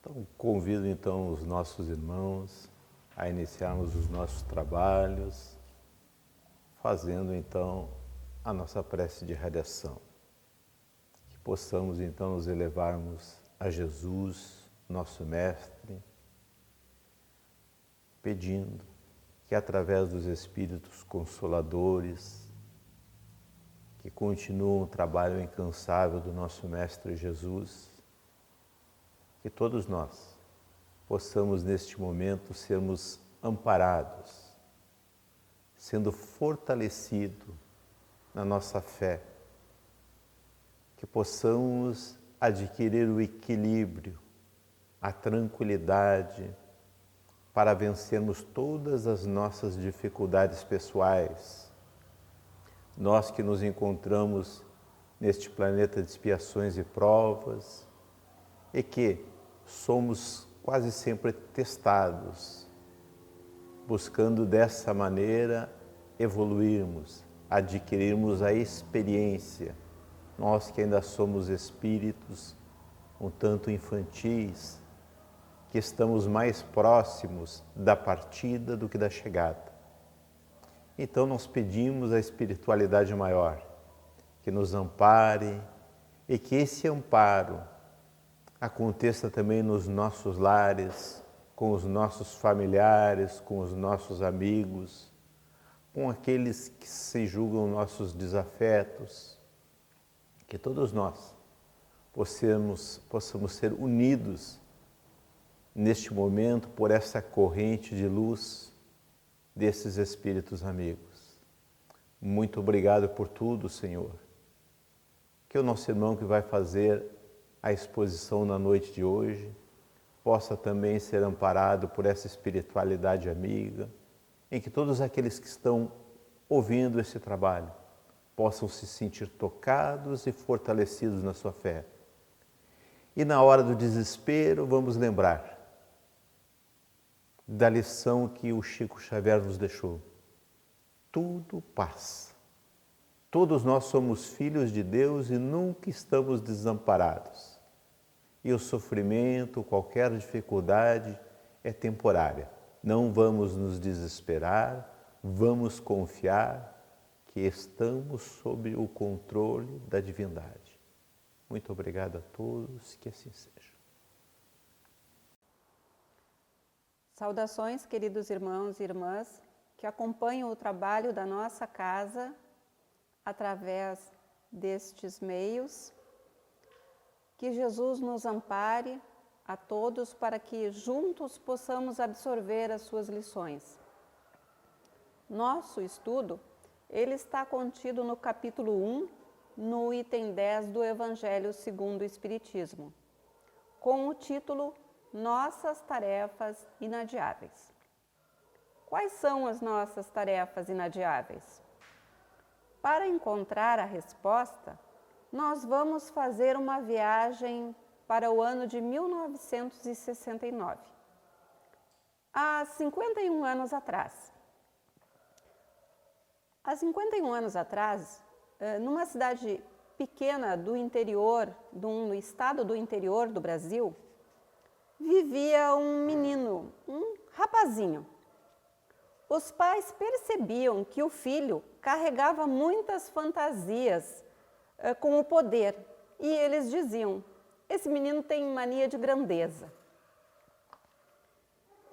Então, convido então os nossos irmãos a iniciarmos os nossos trabalhos, fazendo então a nossa prece de radiação. Que possamos então nos elevarmos a Jesus, nosso Mestre, pedindo que através dos Espíritos Consoladores, que continuam o trabalho incansável do nosso Mestre Jesus, que todos nós possamos neste momento sermos amparados, sendo fortalecidos na nossa fé, que possamos adquirir o equilíbrio, a tranquilidade para vencermos todas as nossas dificuldades pessoais. Nós que nos encontramos neste planeta de expiações e provas e que somos quase sempre testados, buscando dessa maneira evoluirmos, adquirirmos a experiência. Nós que ainda somos espíritos um tanto infantis, que estamos mais próximos da partida do que da chegada. Então nós pedimos a espiritualidade maior, que nos ampare e que esse amparo aconteça também nos nossos lares, com os nossos familiares, com os nossos amigos, com aqueles que se julgam nossos desafetos, que todos nós possamos ser unidos neste momento por essa corrente de luz desses Espíritos amigos. Muito obrigado por tudo, Senhor. Que o nosso irmão que vai fazer a exposição na noite de hoje possa também ser amparado por essa espiritualidade amiga, em que todos aqueles que estão ouvindo esse trabalho possam se sentir tocados e fortalecidos na sua fé. E na hora do desespero, vamos lembrar da lição que o Chico Xavier nos deixou. Tudo passa. Todos nós somos filhos de Deus e nunca estamos desamparados. E o sofrimento, qualquer dificuldade é temporária. Não vamos nos desesperar, vamos confiar que estamos sob o controle da divindade. Muito obrigado a todos, que assim seja. Saudações, queridos irmãos e irmãs que acompanham o trabalho da nossa casa através destes meios. Que Jesus nos ampare a todos para que juntos possamos absorver as suas lições. Nosso estudo, ele está contido no capítulo 1, no item 10 do Evangelho segundo o Espiritismo, com o título Nossas Tarefas Inadiáveis. Quais são as nossas tarefas inadiáveis? Para encontrar a resposta, nós vamos fazer uma viagem para o ano de 1969, há 51 anos atrás. Há 51 anos atrás, numa cidade pequena do interior, no estado do interior do Brasil, vivia um menino, um rapazinho. Os pais percebiam que o filho carregava muitas fantasias com o poder e eles diziam: esse menino tem mania de grandeza.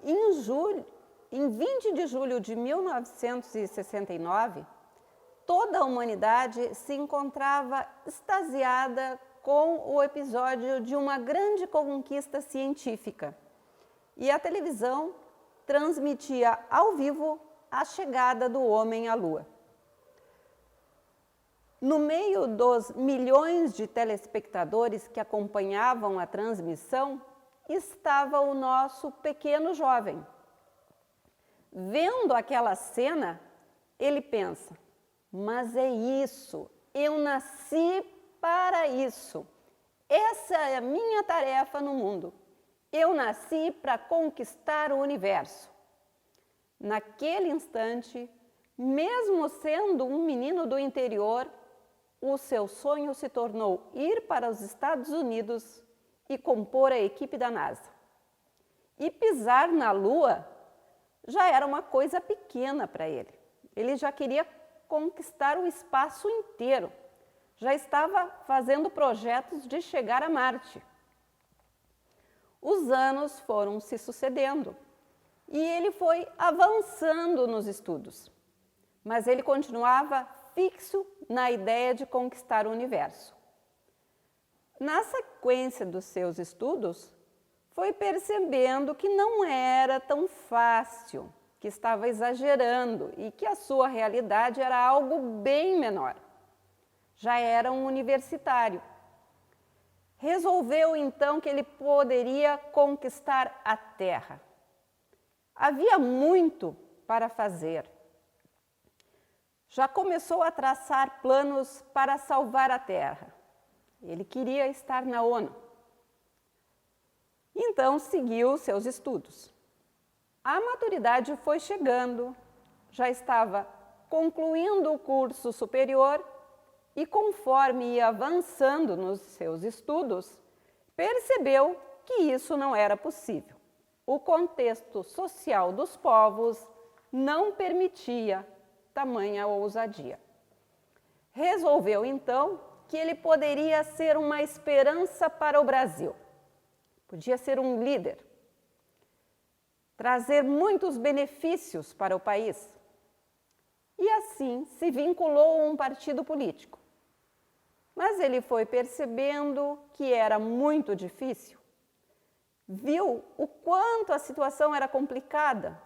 Em 20 de julho de 1969, toda a humanidade se encontrava extasiada com o episódio de uma grande conquista científica. E a televisão transmitia ao vivo a chegada do homem à Lua. No meio dos milhões de telespectadores que acompanhavam a transmissão, estava o nosso pequeno jovem. Vendo aquela cena, ele pensa: mas é isso, eu nasci para isso. Essa é a minha tarefa no mundo. Eu nasci para conquistar o universo. Naquele instante, mesmo sendo um menino do interior, o seu sonho se tornou ir para os Estados Unidos e compor a equipe da NASA. E pisar na Lua já era uma coisa pequena para ele. Ele já queria conquistar o espaço inteiro. Já estava fazendo projetos de chegar a Marte. Os anos foram se sucedendo e ele foi avançando nos estudos. Mas ele continuava fixo na ideia de conquistar o universo. Na sequência dos seus estudos, foi percebendo que não era tão fácil, que estava exagerando e que a sua realidade era algo bem menor. Já era um universitário. Resolveu então que ele poderia conquistar a Terra. Havia muito para fazer. Já começou a traçar planos para salvar a Terra. Ele queria estar na ONU. Então seguiu seus estudos. A maturidade foi chegando, já estava concluindo o curso superior e, conforme ia avançando nos seus estudos, percebeu que isso não era possível. O contexto social dos povos não permitia tamanha ousadia. Resolveu então que ele poderia ser uma esperança para o Brasil. Podia ser um líder, trazer muitos benefícios para o país. E assim se vinculou a um partido político. Mas ele foi percebendo que era muito difícil. Viu o quanto a situação era complicada.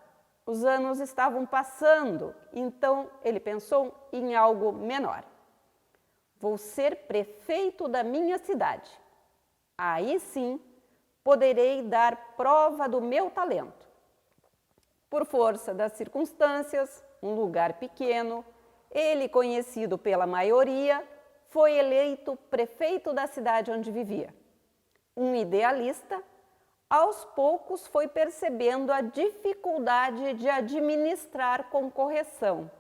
Os anos estavam passando, então ele pensou em algo menor. Vou ser prefeito da minha cidade. Aí sim, poderei dar prova do meu talento. Por força das circunstâncias, um lugar pequeno, ele, conhecido pela maioria, foi eleito prefeito da cidade onde vivia. Um idealista, aos poucos foi percebendo a dificuldade de administrar com correção,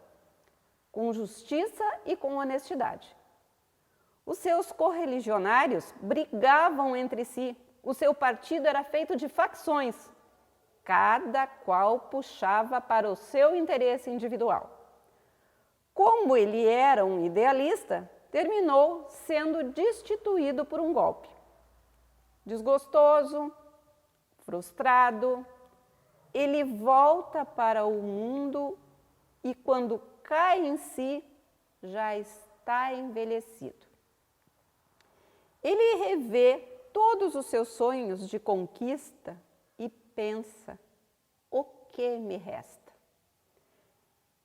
com justiça e com honestidade. Os seus correligionários brigavam entre si. O seu partido era feito de facções. Cada qual puxava para o seu interesse individual. Como ele era um idealista, terminou sendo destituído por um golpe. Desgostoso, frustrado, ele volta para o mundo e, quando cai em si, já está envelhecido. Ele revê todos os seus sonhos de conquista e pensa: o que me resta?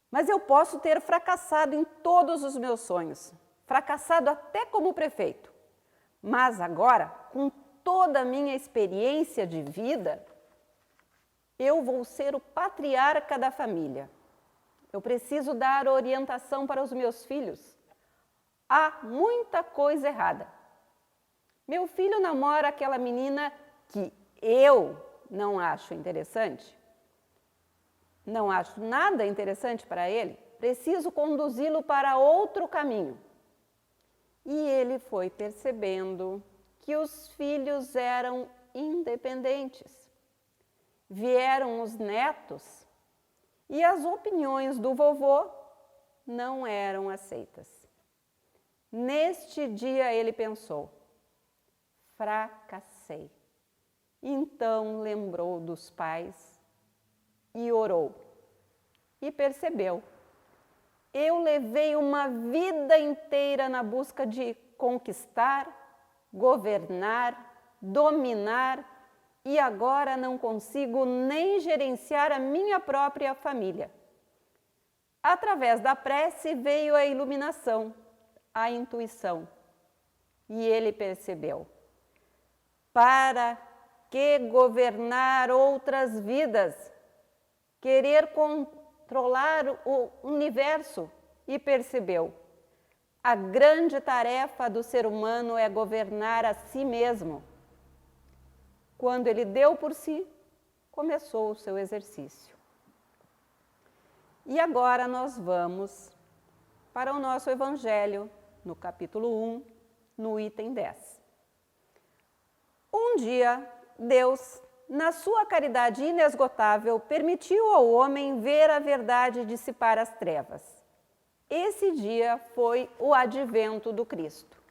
Mas eu posso ter fracassado em todos os meus sonhos, fracassado até como prefeito. Mas agora, com toda a minha experiência de vida, eu vou ser o patriarca da família. Eu preciso dar orientação para os meus filhos. Há muita coisa errada. Meu filho namora aquela menina que eu não acho interessante. Não acho nada interessante para ele. Preciso conduzi-lo para outro caminho. E ele foi percebendo que os filhos eram independentes. Vieram os netos e as opiniões do vovô não eram aceitas. Neste dia ele pensou: fracassei. Então lembrou dos pais e orou. E percebeu: eu levei uma vida inteira na busca de conquistar, governar, dominar, e agora não consigo nem gerenciar a minha própria família. Através da prece veio a iluminação, a intuição. E ele percebeu: para que governar outras vidas? Querer controlar o universo? E percebeu: a grande tarefa do ser humano é governar a si mesmo. Quando ele deu por si, começou o seu exercício. E agora nós vamos para o nosso Evangelho, no capítulo 1, no item 10. Um dia, Deus na sua caridade inesgotável, permitiu ao homem ver a verdade e dissipar as trevas. Esse dia foi o advento do Cristo.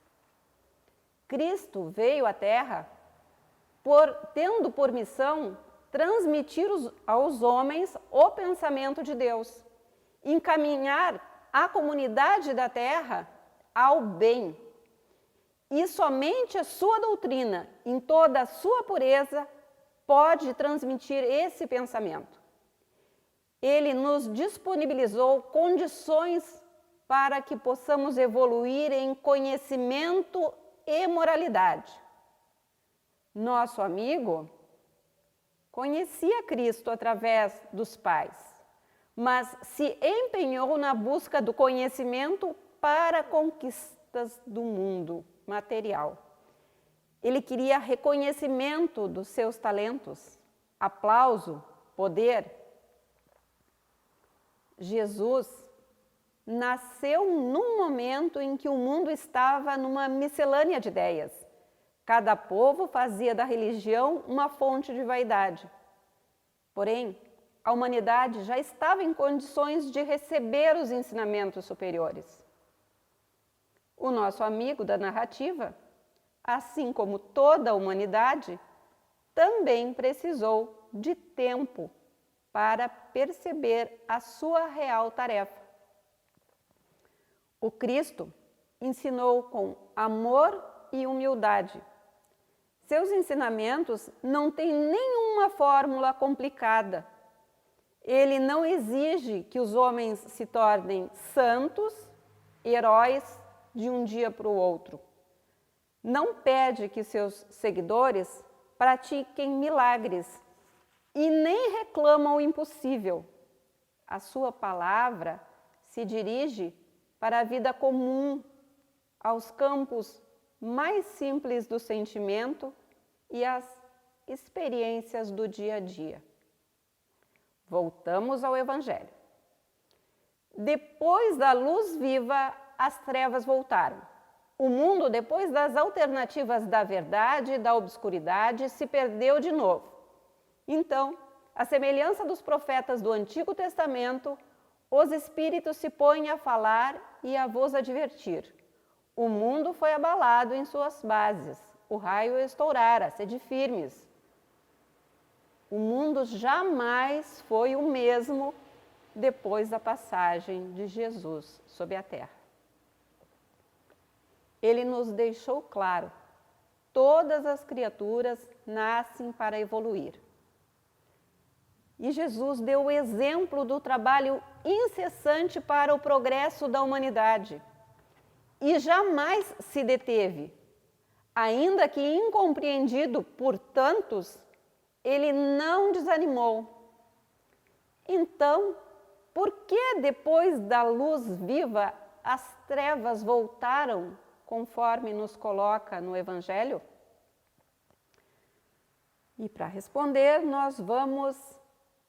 Cristo veio à Terra tendo por missão transmitir aos homens o pensamento de Deus, encaminhar a comunidade da Terra ao bem. E somente a sua doutrina, em toda a sua pureza, pode transmitir esse pensamento. Ele nos disponibilizou condições para que possamos evoluir em conhecimento e moralidade. Nosso amigo conhecia Cristo através dos pais, mas se empenhou na busca do conhecimento para conquistas do mundo material. Ele queria reconhecimento dos seus talentos, aplauso, poder. Jesus nasceu num momento em que o mundo estava numa miscelânea de ideias. Cada povo fazia da religião uma fonte de vaidade. Porém, a humanidade já estava em condições de receber os ensinamentos superiores. O nosso amigo da narrativa, assim como toda a humanidade, também precisou de tempo para perceber a sua real tarefa. O Cristo ensinou com amor e humildade. Seus ensinamentos não têm nenhuma fórmula complicada. Ele não exige que os homens se tornem santos, heróis de um dia para o outro. Não pede que seus seguidores pratiquem milagres e nem reclamam o impossível. A sua palavra se dirige para a vida comum, aos campos mais simples do sentimento e às experiências do dia a dia. Voltamos ao Evangelho. Depois da luz viva, as trevas voltaram. O mundo, depois das alternativas da verdade e da obscuridade, se perdeu de novo. Então, à semelhança dos profetas do Antigo Testamento, os Espíritos se põem a falar e a vos advertir. O mundo foi abalado em suas bases, o raio estourara, sede firmes. O mundo jamais foi o mesmo depois da passagem de Jesus sobre a terra. Ele nos deixou claro, todas as criaturas nascem para evoluir. E Jesus deu o exemplo do trabalho incessante para o progresso da humanidade. E jamais se deteve. Ainda que incompreendido por tantos, ele não desanimou. Então, por que depois da luz viva as trevas voltaram, conforme nos coloca no Evangelho? E para responder, nós vamos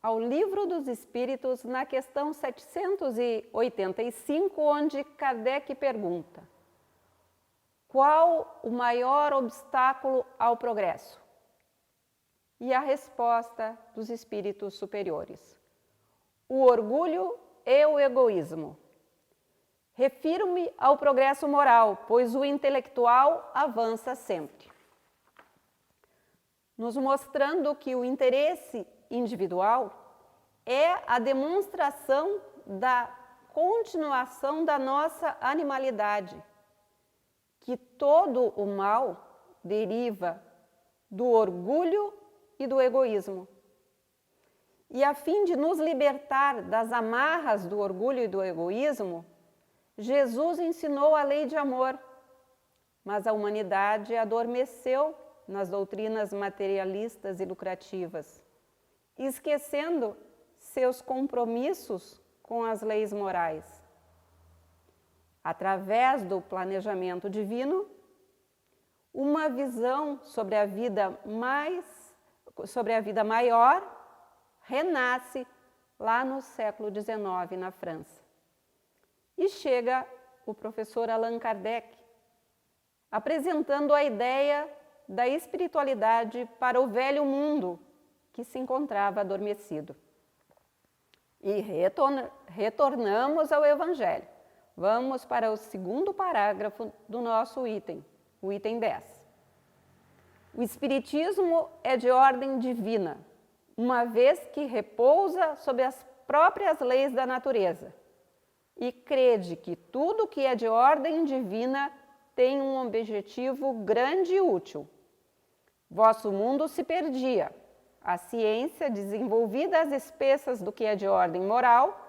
ao Livro dos Espíritos, na questão 785, onde Kardec pergunta: qual o maior obstáculo ao progresso? E a resposta dos espíritos superiores: o orgulho e o egoísmo. Refiro-me ao progresso moral, pois o intelectual avança sempre. Nos mostrando que o interesse individual é a demonstração da continuação da nossa animalidade, que todo o mal deriva do orgulho e do egoísmo. E a fim de nos libertar das amarras do orgulho e do egoísmo, Jesus ensinou a lei de amor, mas a humanidade adormeceu nas doutrinas materialistas e lucrativas, esquecendo seus compromissos com as leis morais. Através do planejamento divino, uma visão sobre a vida maior renasce lá no século XIX na França. E chega o professor Allan Kardec, apresentando a ideia da espiritualidade para o velho mundo, que se encontrava adormecido. E retornamos ao Evangelho. Vamos para o segundo parágrafo do nosso item, o item 10. O Espiritismo é de ordem divina, uma vez que repousa sobre as próprias leis da natureza e crede que tudo que é de ordem divina tem um objetivo grande e útil. Vosso mundo se perdia. A ciência, desenvolvida às espessas do que é de ordem moral,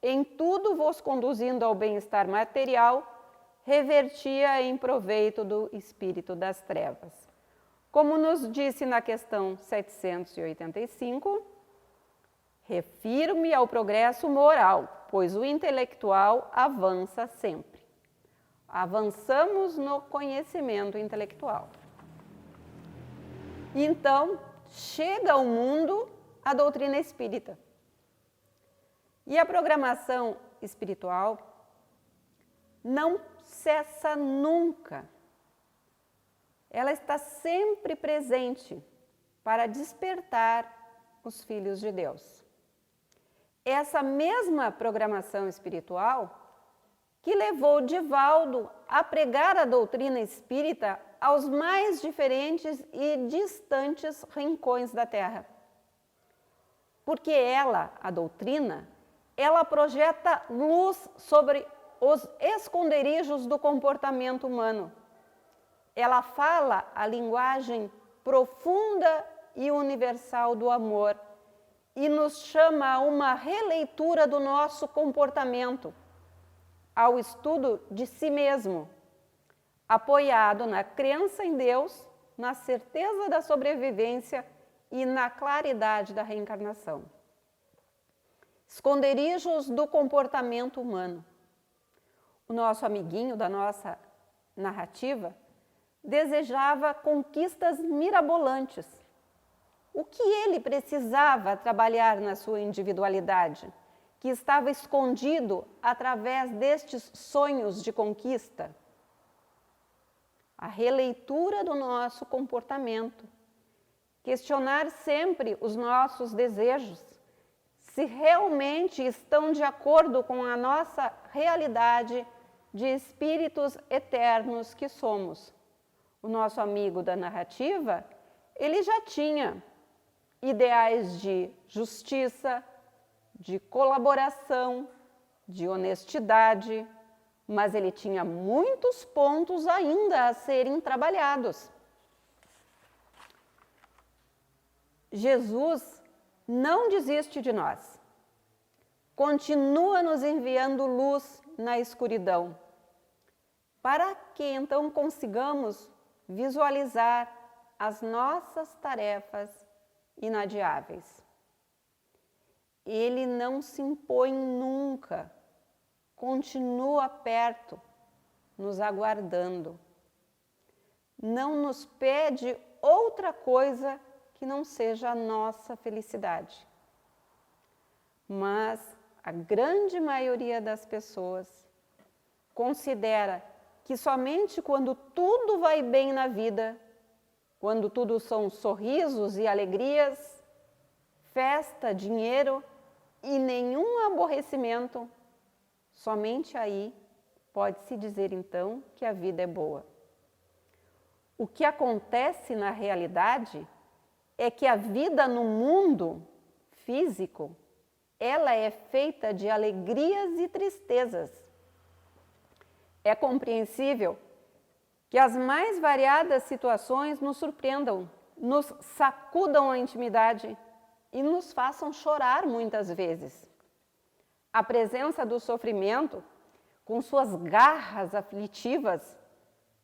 em tudo vos conduzindo ao bem-estar material, revertia em proveito do espírito das trevas. Como nos disse na questão 785, refiro-me ao progresso moral, pois o intelectual avança sempre. Avançamos no conhecimento intelectual. Então, chega ao mundo a doutrina espírita. E a programação espiritual não cessa nunca. Ela está sempre presente para despertar os filhos de Deus. Essa mesma programação espiritual que levou Divaldo a pregar a doutrina espírita aos mais diferentes e distantes rincões da Terra. Porque ela, a doutrina, ela projeta luz sobre os esconderijos do comportamento humano. Ela fala a linguagem profunda e universal do amor e nos chama a uma releitura do nosso comportamento, ao estudo de si mesmo, apoiado na crença em Deus, na certeza da sobrevivência e na claridade da reencarnação. Esconderijos do comportamento humano. O nosso amiguinho da nossa narrativa desejava conquistas mirabolantes. O que ele precisava trabalhar na sua individualidade, que estava escondido através destes sonhos de conquista? A releitura do nosso comportamento. Questionar sempre os nossos desejos, se realmente estão de acordo com a nossa realidade de espíritos eternos que somos. O nosso amigo da narrativa, ele já tinha ideais de justiça, de colaboração, de honestidade, mas ele tinha muitos pontos ainda a serem trabalhados. Jesus não desiste de nós. Continua nos enviando luz na escuridão, para que então consigamos visualizar as nossas tarefas inadiáveis. Ele não se impõe nunca, continua perto, nos aguardando. Não nos pede outra coisa que não seja a nossa felicidade. Mas a grande maioria das pessoas considera que somente quando tudo vai bem na vida, quando tudo são sorrisos e alegrias, festa, dinheiro e nenhum aborrecimento, somente aí pode-se dizer então que a vida é boa. O que acontece na realidade é que a vida no mundo físico, ela é feita de alegrias e tristezas. É compreensível que as mais variadas situações nos surpreendam, nos sacudam a intimidade e nos façam chorar muitas vezes. A presença do sofrimento, com suas garras aflitivas,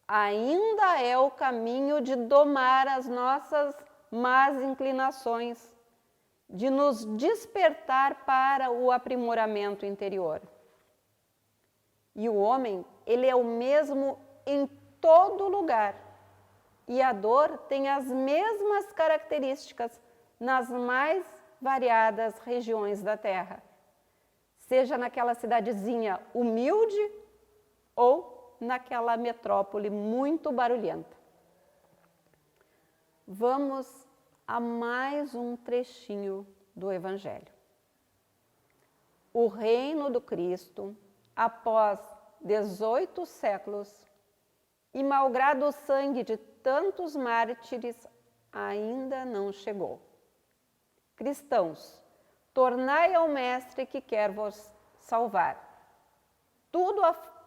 ainda é o caminho de domar as nossas más inclinações, de nos despertar para o aprimoramento interior. E o homem, ele é o mesmo em todo lugar. E a dor tem as mesmas características nas mais variadas regiões da Terra. Seja naquela cidadezinha humilde ou naquela metrópole muito barulhenta. Vamos a mais um trechinho do Evangelho. O reino do Cristo, após 18 séculos, e malgrado o sangue de tantos mártires, ainda não chegou. Cristãos, tornai ao Mestre que quer vos salvar. Tudo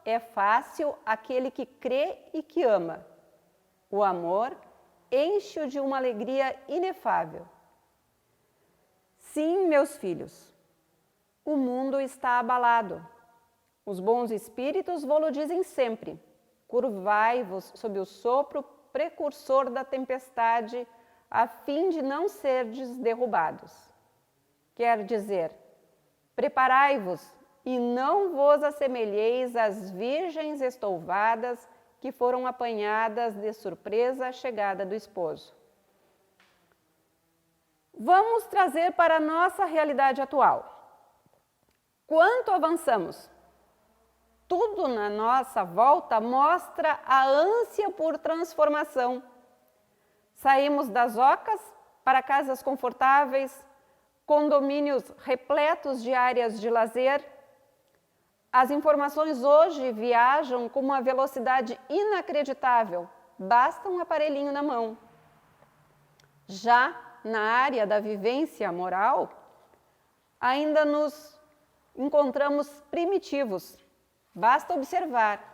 é fácil àquele que crê e que ama. O amor enche-o de uma alegria inefável. Sim, meus filhos, o mundo está abalado. Os bons espíritos vô-lo dizem sempre: curvai-vos sob o sopro precursor da tempestade, a fim de não serdes derrubados. Quer dizer, preparai-vos e não vos assemelheis às virgens estouvadas que foram apanhadas de surpresa à chegada do esposo. Vamos trazer para a nossa realidade atual. Quanto avançamos? Tudo na nossa volta mostra a ânsia por transformação. Saímos das ocas para casas confortáveis, condomínios repletos de áreas de lazer. As informações hoje viajam com uma velocidade inacreditável, basta um aparelhinho na mão. Já na área da vivência moral, ainda nos encontramos primitivos, basta observar.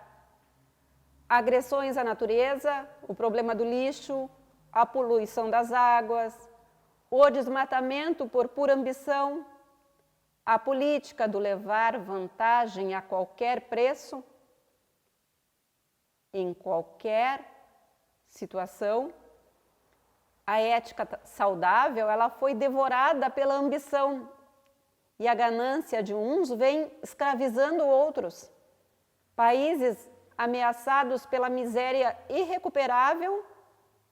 Agressões à natureza, o problema do lixo, a poluição das águas, o desmatamento por pura ambição, a política do levar vantagem a qualquer preço, em qualquer situação. A ética saudável, ela foi devorada pela ambição e a ganância de uns vem escravizando outros. Países ameaçados pela miséria irrecuperável,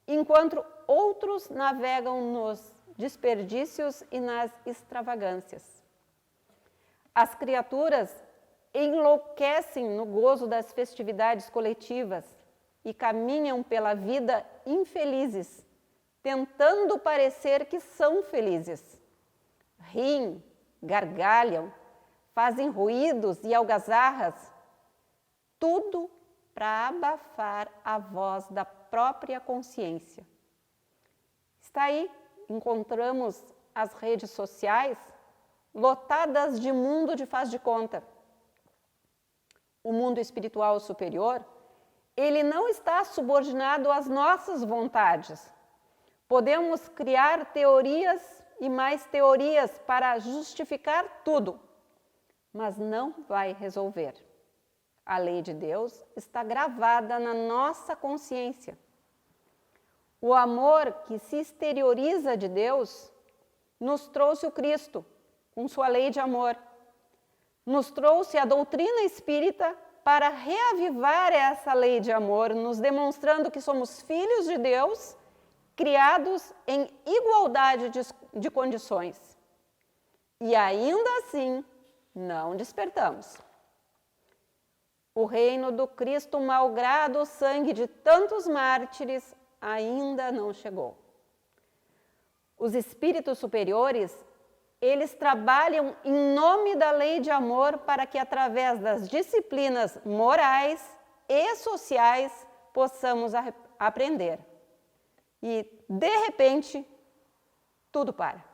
enquanto outros navegam nos desperdícios e nas extravagâncias. As criaturas enlouquecem no gozo das festividades coletivas e caminham pela vida infelizes, tentando parecer que são felizes. Riem, gargalham, fazem ruídos e algazarras, tudo para abafar a voz da própria consciência. Está aí, encontramos as redes sociais lotadas de mundo de faz de conta. O mundo espiritual superior, ele não está subordinado às nossas vontades. Podemos criar teorias e mais teorias para justificar tudo, mas não vai resolver. A lei de Deus está gravada na nossa consciência. O amor que se exterioriza de Deus nos trouxe o Cristo, com sua lei de amor. Nos trouxe a doutrina espírita para reavivar essa lei de amor, nos demonstrando que somos filhos de Deus, criados em igualdade de condições. E ainda assim, não despertamos. O reino do Cristo, malgrado o sangue de tantos mártires, ainda não chegou. Os espíritos superiores, eles trabalham em nome da lei de amor para que, através das disciplinas morais e sociais, possamos aprender. E, de repente, tudo para.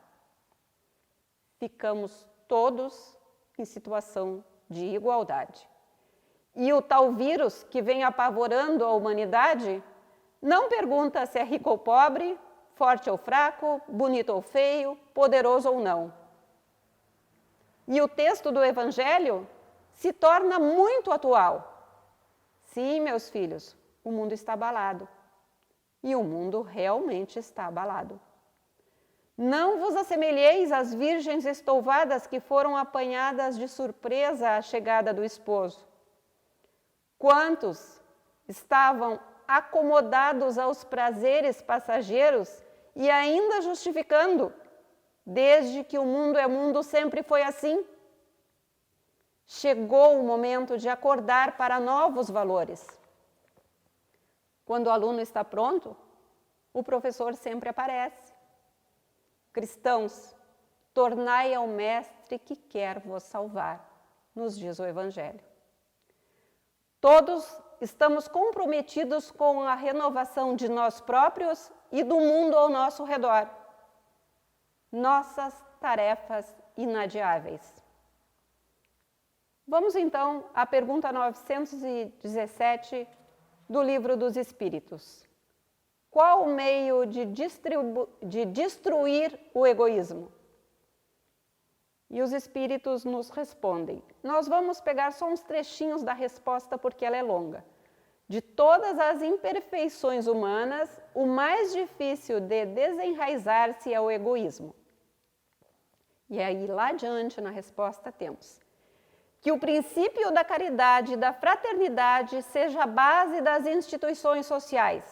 Ficamos todos em situação de igualdade. E o tal vírus que vem apavorando a humanidade não pergunta se é rico ou pobre, forte ou fraco, bonito ou feio, poderoso ou não. E o texto do Evangelho se torna muito atual. Sim, meus filhos, o mundo está abalado. E o mundo realmente está abalado. Não vos assemelheis às virgens estouvadas que foram apanhadas de surpresa à chegada do esposo. Quantos estavam acomodados aos prazeres passageiros e ainda justificando, desde que o mundo é mundo sempre foi assim? Chegou o momento de acordar para novos valores. Quando o aluno está pronto, o professor sempre aparece. cristãos, tornai ao Mestre que quer vos salvar, nos diz o Evangelho. Todos estamos comprometidos com a renovação de nós próprios e do mundo ao nosso redor. Nossas tarefas inadiáveis. Vamos então à pergunta 917 do Livro dos Espíritos. Qual o meio de destruir o egoísmo? E os Espíritos nos respondem. Nós vamos pegar só uns trechinhos da resposta porque ela é longa. De todas as imperfeições humanas, o mais difícil de desenraizar-se é o egoísmo. E aí, lá adiante, na resposta, temos que o princípio da caridade e da fraternidade seja a base das instituições sociais,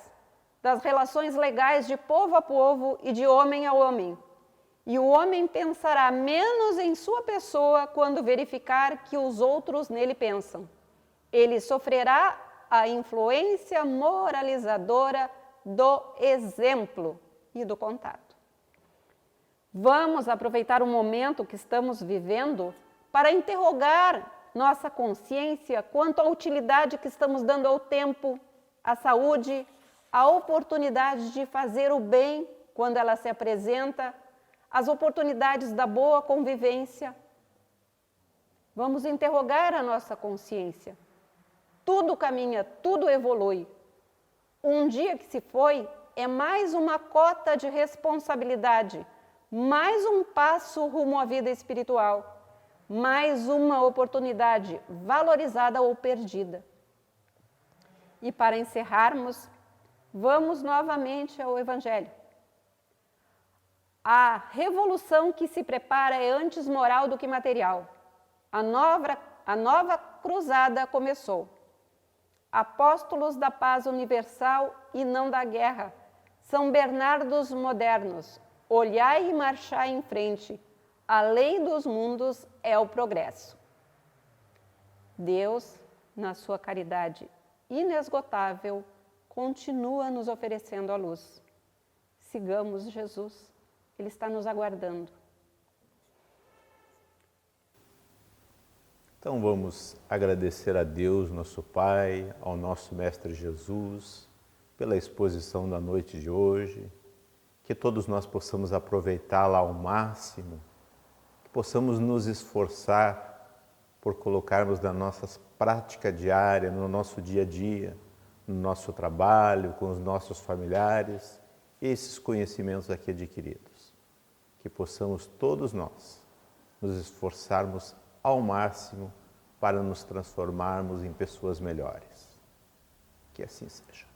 das relações legais de povo a povo e de homem a homem. E o homem pensará menos em sua pessoa quando verificar que os outros nele pensam. Ele sofrerá a influência moralizadora do exemplo e do contato. Vamos aproveitar o momento que estamos vivendo para interrogar nossa consciência quanto à utilidade que estamos dando ao tempo, à saúde, à oportunidade de fazer o bem quando ela se apresenta, as oportunidades da boa convivência. Vamos interrogar a nossa consciência. Tudo caminha, tudo evolui. Um dia que se foi é mais uma cota de responsabilidade, mais um passo rumo à vida espiritual, mais uma oportunidade valorizada ou perdida. E para encerrarmos, vamos novamente ao Evangelho. A revolução que se prepara é antes moral do que material. A nova cruzada começou. Apóstolos da paz universal e não da guerra. São Bernardos modernos. Olhai e marchai em frente. A lei dos mundos é o progresso. Deus, na sua caridade inesgotável, continua nos oferecendo a luz. Sigamos Jesus. Ele está nos aguardando. Então vamos agradecer a Deus, nosso Pai, ao nosso Mestre Jesus, pela exposição da noite de hoje, que todos nós possamos aproveitá-la ao máximo, que possamos nos esforçar por colocarmos na nossa prática diária, no nosso dia a dia, no nosso trabalho, com os nossos familiares, esses conhecimentos aqui adquiridos. Que possamos todos nós nos esforçarmos ao máximo para nos transformarmos em pessoas melhores. Que assim seja.